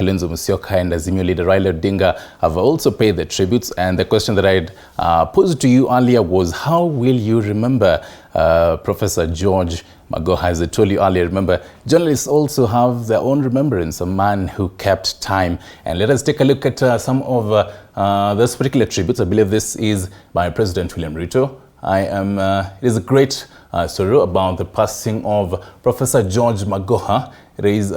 Kalonzo Musyoka and Azimio leader Raila Odinga have also paid their tributes. And the question that I'd posed to you earlier was, how will you remember Professor George Magoha? As I told you earlier, remember, journalists also have their own remembrance, a man who kept time. And let us take a look at some of those particular tributes. I believe this is by President William Ruto. It is a great sorrow about the passing of Professor George Magoha. It is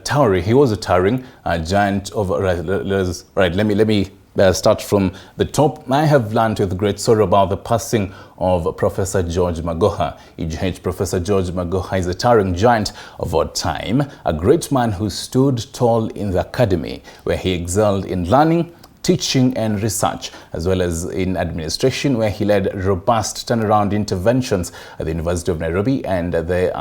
towering. He was a towering giant of. Right. Let me start from the top. I have learned with great sorrow about the passing of Professor George Magoha. EGH Professor George Magoha is a towering giant of our time, a great man who stood tall in the academy, where he excelled in learning, teaching and research, as well as in administration, where he led robust turnaround interventions at the University of Nairobi and the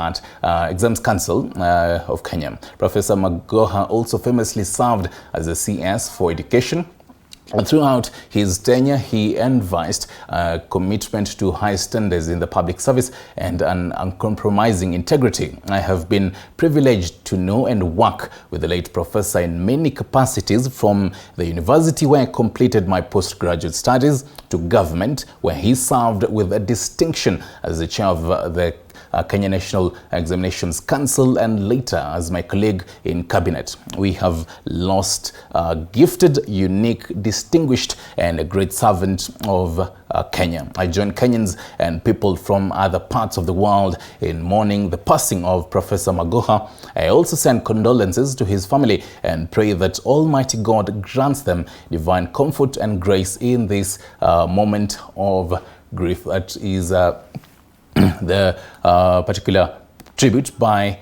Exams Council of Kenya. Professor Magoha also famously served as a CS for education. Throughout his tenure, he envisaged commitment to high standards in the public service and an uncompromising integrity. I have been privileged to know and work with the late professor in many capacities, from the university where I completed my postgraduate studies to government, where he served with a distinction as the chair of the Kenya National Examinations Council and later as my colleague in cabinet. We have lost a gifted, unique, distinguished and a great servant of Kenya. I join Kenyans and people from other parts of the world in mourning the passing of Professor Magoha. I also send condolences to his family and pray that Almighty God grants them divine comfort and grace in this moment of grief. That is the particular tribute by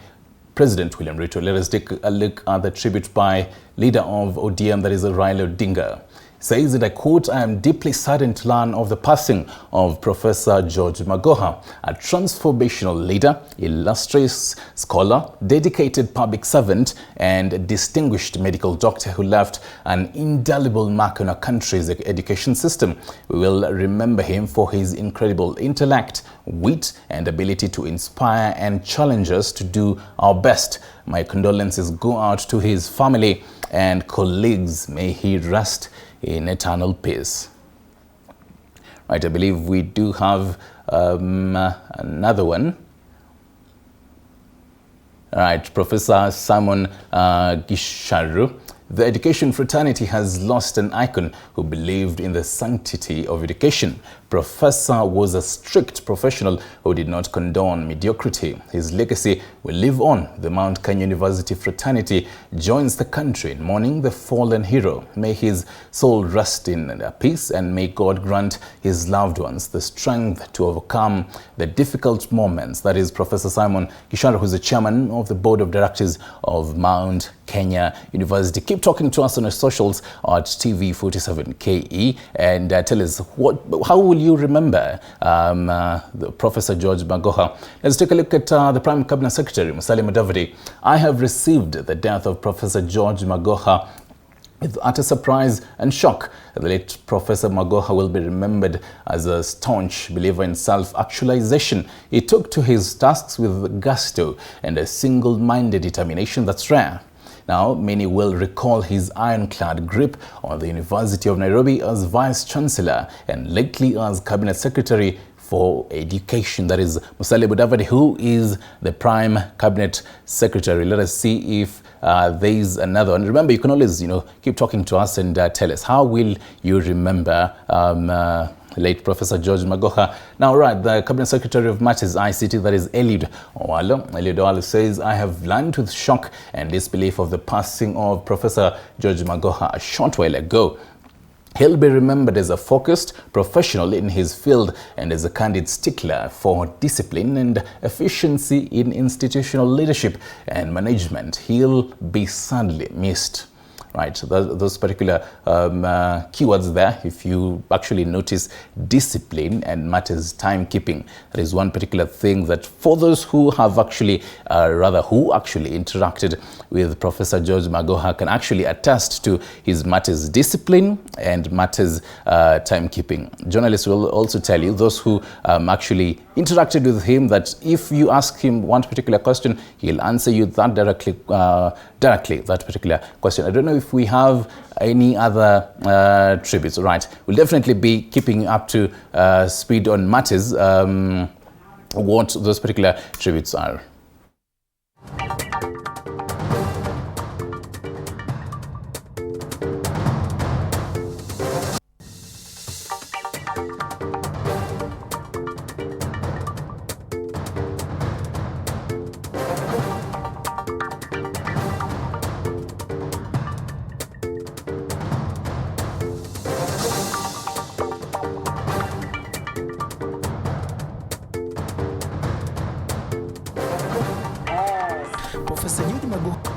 President William Ruto. Let us take a look at the tribute by leader of ODM, that is Raila Odinga. Says that, I quote, "I am deeply saddened to learn of the passing of Professor George Magoha, a transformational leader, illustrious scholar, dedicated public servant, and distinguished medical doctor who left an indelible mark on our country's education system. We will remember him for his incredible intellect, wit, and ability to inspire and challenge us to do our best. My condolences go out to his family and colleagues. May he rest in eternal peace." Right, I believe we do have another one. All right, Professor Simon Gisharu. The education fraternity has lost an icon who believed in the sanctity of education. Professor was a strict professional who did not condone mediocrity. His legacy will live on. The Mount Kenya University fraternity joins the country in mourning the fallen hero. May his soul rest in peace, and may God grant his loved ones the strength to overcome the difficult moments. That is Professor Simon Gisharu, who is the chairman of the board of directors of Mount Kenya University. Keep talking to us on our socials at TV47KE and tell us how will you remember the Professor George Magoha. Let's take a look at the Prime Cabinet Secretary Musalia Mudavadi. I have received the death of Professor George Magoha with utter surprise and shock. The late Professor Magoha will be remembered as a staunch believer in self-actualization. He took to his tasks with gusto and a single-minded determination that's rare. Now, many will recall his ironclad grip on the University of Nairobi as Vice-Chancellor and lately as Cabinet Secretary for Education. That is Musalia Mudavadi, who is the Prime Cabinet Secretary. Let us see if there is another one. Remember, you can always, keep talking to us and tell us, how will you remember late Professor George Magoha? Now, right, the Cabinet Secretary of Matters ICT, that is Eliud Owalo. Eliud Owalo says, I have learned with shock and disbelief of the passing of Professor George Magoha a short while ago. He'll be remembered as a focused professional in his field and as a candid stickler for discipline and efficiency in institutional leadership and management. He'll be sadly missed. Right, those particular keywords there, if you actually notice, discipline and matters timekeeping. That is one particular thing that for those who have actually, who actually interacted with Professor George Magoha can actually attest to his matters discipline and matters timekeeping. Journalists will also tell you, those who actually interacted with him that if you ask him one particular question, he'll answer you that directly, that particular question. I don't know if we have any other tributes. Right, we'll definitely be keeping up to speed on matters, what those particular tributes are. Professor Magoha.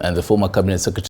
And the former cabinet secretary